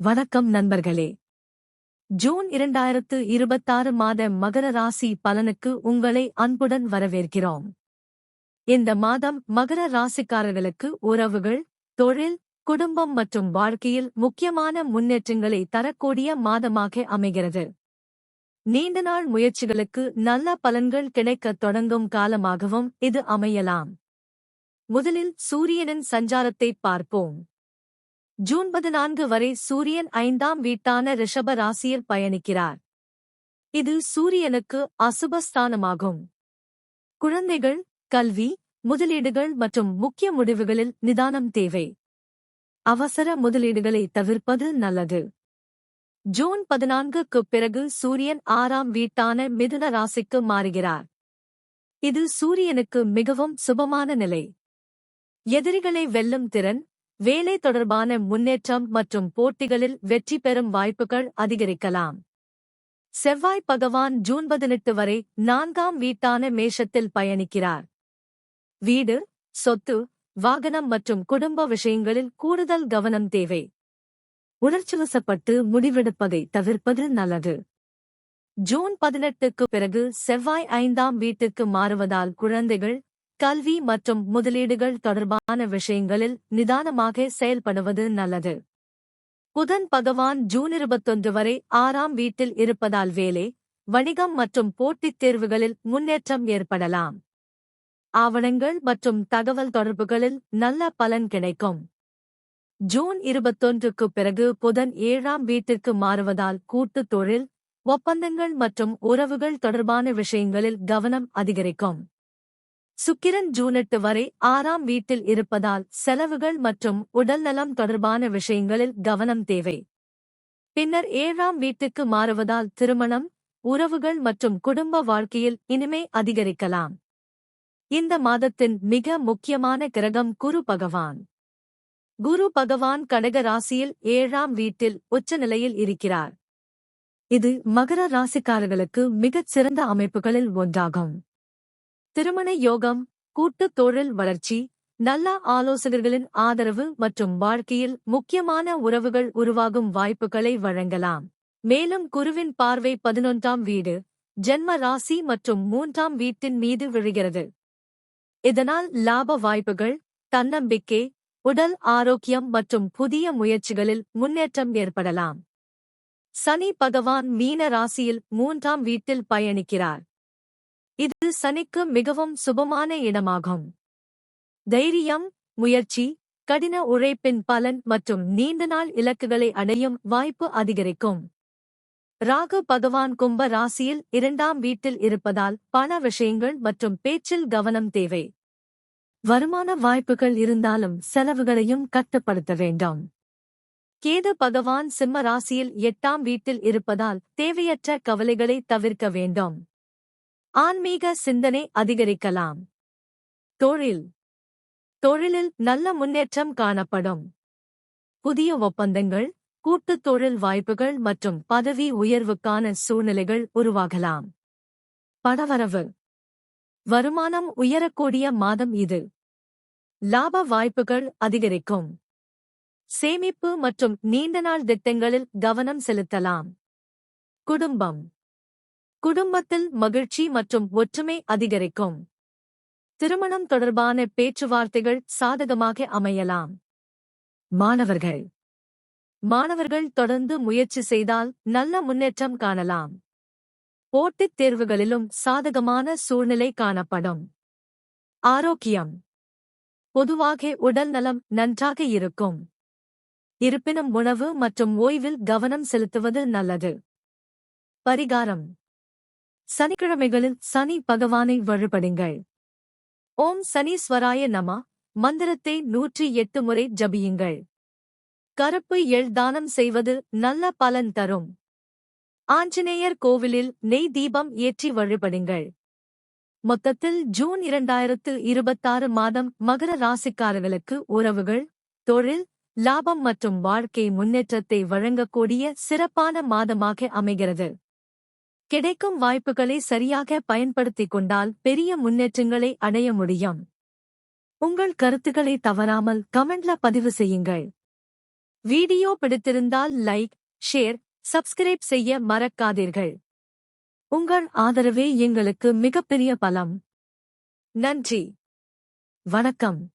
வணக்கம் நண்பர்களே. ஜூன் 2026 மாத மகர ராசி பலனுக்கு உங்களை அன்புடன் வரவேற்கிறோம். இந்த மாதம் மகர ராசிக்காரர்களுக்கு உறவுகள், தொழில், குடும்பம் மற்றும் வாழ்க்கையில் முக்கியமான முன்னேற்றங்களை தரக்கூடிய மாதமாக அமைகிறது. நீண்ட நாள் முயற்சிகளுக்கு நல்ல பலன்கள் கிடைக்கத் தொடங்கும் காலமாகவும் இது அமையலாம். முதலில் சூரியனின் சஞ்சாரத்தை பார்ப்போம். ஜூன் 14 வரை சூரியன் 5ஆம் வீட்டான ரிஷப ராசியில் பயணிக்கிறார். இது சூரியனுக்கு அசுபஸ்தானமாகும். குழந்தைகள், கல்வி, முதலீடுகள் மற்றும் முக்கிய முடிவுகளில் நிதானம் தேவை. அவசர முதலீடுகளை தவிர்ப்பது நல்லது. ஜூன் 14க்குப் பிறகு சூரியன் 6ஆம் வீட்டான மிதுன ராசிக்கு மாறுகிறார். இது சூரியனுக்கு மிகவும் சுபமான நிலை. எதிரிகளை வெல்லும் திறன், வேலை தொடர்பான முன்னேற்றம் மற்றும் போட்டிகளில் வெற்றி பெறும் வாய்ப்புகள் அதிகரிக்கலாம். செவ்வாய் பகவான் ஜூன் 18 வரை 4ஆம் வீட்டான மேஷத்தில் பயணிக்கிறார். வீடு, சொத்து, வாகனம் மற்றும் குடும்ப விஷயங்களில் கூடுதல் கவனம் தேவை. உணர்ச்சிவசப்பட்டு முடிவெடுப்பதை தவிர்ப்பது நல்லது. ஜூன் 18க்கு பிறகு செவ்வாய் 5ஆம் வீட்டுக்கு மாறுவதால் குழந்தைகள், கல்வி மற்றும் முதலீடுகள் தொடர்பான விஷயங்களில் நிதானமாக செயல்படுவது நல்லது. புதன் பகவான் ஜூன் 21 வரை 6ஆம் வீட்டில் இருப்பதால் வேலை, வணிகம் மற்றும் போட்டித் தேர்வுகளில் முன்னேற்றம் ஏற்படலாம். ஆவணங்கள் மற்றும் தகவல் தொடர்புகளில் நல்ல பலன் கிடைக்கும். ஜூன் 21க்கு பிறகு புதன் 7ஆம் வீட்டிற்கு மாறுவதால் கூட்டுத் தொழில், ஒப்பந்தங்கள் மற்றும் உறவுகள் தொடர்பான விஷயங்களில் கவனம் அதிகரிக்கும். சுக்கிரன் ஜூன் 8 வரை 6ஆம் வீட்டில் இருப்பதால் செலவுகள் மற்றும் உடல்நலம் தொடர்பான விஷயங்களில் கவனம் தேவை. பின்னர் 7ஆம் வீட்டுக்கு மாறுவதால் திருமணம், உறவுகள் மற்றும் குடும்ப வாழ்க்கையில் இனிமை அதிகரிக்கலாம். இந்த மாதத்தின் மிக முக்கியமான கிரகம் குரு பகவான். குரு பகவான் கடக ராசியில் 7ஆம் வீட்டில் உச்சநிலையில் இருக்கிறார். இது மகர ராசிக்காரர்களுக்கு மிகச் சிறந்த அமைப்புகளில் ஒன்றாகும். திருமண யோகம், கூட்டுத் தொழில் வளர்ச்சி, நல்ல ஆலோசகர்களின் ஆதரவு மற்றும் வாழ்க்கையில் முக்கியமான உறவுகள் உருவாகும் வாய்ப்புகளை வழங்கலாம். மேலும் குருவின் பார்வை 11ஆம் வீடு, ஜென்ம ராசி மற்றும் 3ஆம் வீட்டின் மீது விழுகிறது. இதனால் லாப வாய்ப்புகள், தன்னம்பிக்கை, உடல் ஆரோக்கியம் மற்றும் புதிய முயற்சிகளில் முன்னேற்றம் ஏற்படலாம். சனி பகவான் மீன ராசியில் 3ஆம் வீட்டில் பயணிக்கிறார். இது சனிக்கு மிகவும் சுபமான இடமாகும். தைரியம், முயற்சி, கடின உழைப்பின் பலன் மற்றும் நீண்ட நாள் இலக்குகளை அடையும் வாய்ப்பு அதிகரிக்கும். ராகு பகவான் கும்ப ராசியில் 2ஆம் வீட்டில் இருப்பதால் பண விஷயங்கள் மற்றும் பேச்சில் கவனம் தேவை. வருமான வாய்ப்புகள் இருந்தாலும் செலவுகளையும் கட்டுப்படுத்த வேண்டும். கேது பகவான் சிம்ம ராசியில் 8ஆம் வீட்டில் இருப்பதால் தேவையற்ற கவலைகளை தவிர்க்க வேண்டும். ஆன்மீக சிந்தனை அதிகரிக்கலாம். தொழிலில் நல்ல முன்னேற்றம் காணப்படும். புதிய ஒப்பந்தங்கள், கூட்டுத் தொழில் வாய்ப்புகள் மற்றும் பதவி உயர்வுக்கான சூழ்நிலைகள் உருவாகலாம். பணவரவு, வருமானம் உயரக்கூடிய மாதம் இது. லாப வாய்ப்புகள் அதிகரிக்கும். சேமிப்பு மற்றும் நீண்ட நாள் திட்டங்களில் கவனம் செலுத்தலாம். குடும்பத்தில் மகிழ்ச்சி மற்றும் ஒற்றுமை அதிகரிக்கும். திருமணம் தொடர்பான பேச்சுவார்த்தைகள் சாதகமாக அமையலாம். மாணவர்கள் தொடர்ந்து முயற்சி செய்தால் நல்ல முன்னேற்றம் காணலாம். போட்டித் தேர்வுகளிலும் சாதகமான சூழ்நிலை காணப்படும். ஆரோக்கியம், பொதுவாக உடல் நலம் நன்றாக இருக்கும். இருப்பினும் உணவு மற்றும் ஓய்வில் கவனம் செலுத்துவது நல்லது. பரிகாரம்: சனிக்கிழமைகளில் சனி பகவானை வழிபடுங்கள். ஓம் சனீஸ்வராய நம மந்திரத்தை 108 முறை ஜபியுங்கள். கருப்பு எள் தானம் செய்வது நல்ல பலன் தரும். ஆஞ்சநேயர் கோவிலில் நெய் தீபம் ஏற்றி வழிபடுங்கள். மொத்தத்தில் ஜூன் 2026 மாதம் மகர ராசிக்காரர்களுக்கு உறவுகள், தொழில், லாபம் மற்றும் வாழ்க்கை முன்னேற்றத்தை வழங்கக்கூடிய சிறப்பான மாதமாக அமைகிறது. கிடைக்கும் வாய்ப்புகளை சரியாக பயன்படுத்திக் கொண்டால் பெரிய முன்னேற்றங்களை அடைய முடியும். உங்கள் கருத்துக்களை தவறாமல் கமெண்ட்ல பதிவு செய்யுங்கள். வீடியோ பிடித்திருந்தால் லைக், ஷேர், சப்ஸ்கிரைப் செய்ய மறக்காதீர்கள். உங்கள் ஆதரவே எங்களுக்கு மிகப்பெரிய பலம். நன்றி. வணக்கம்.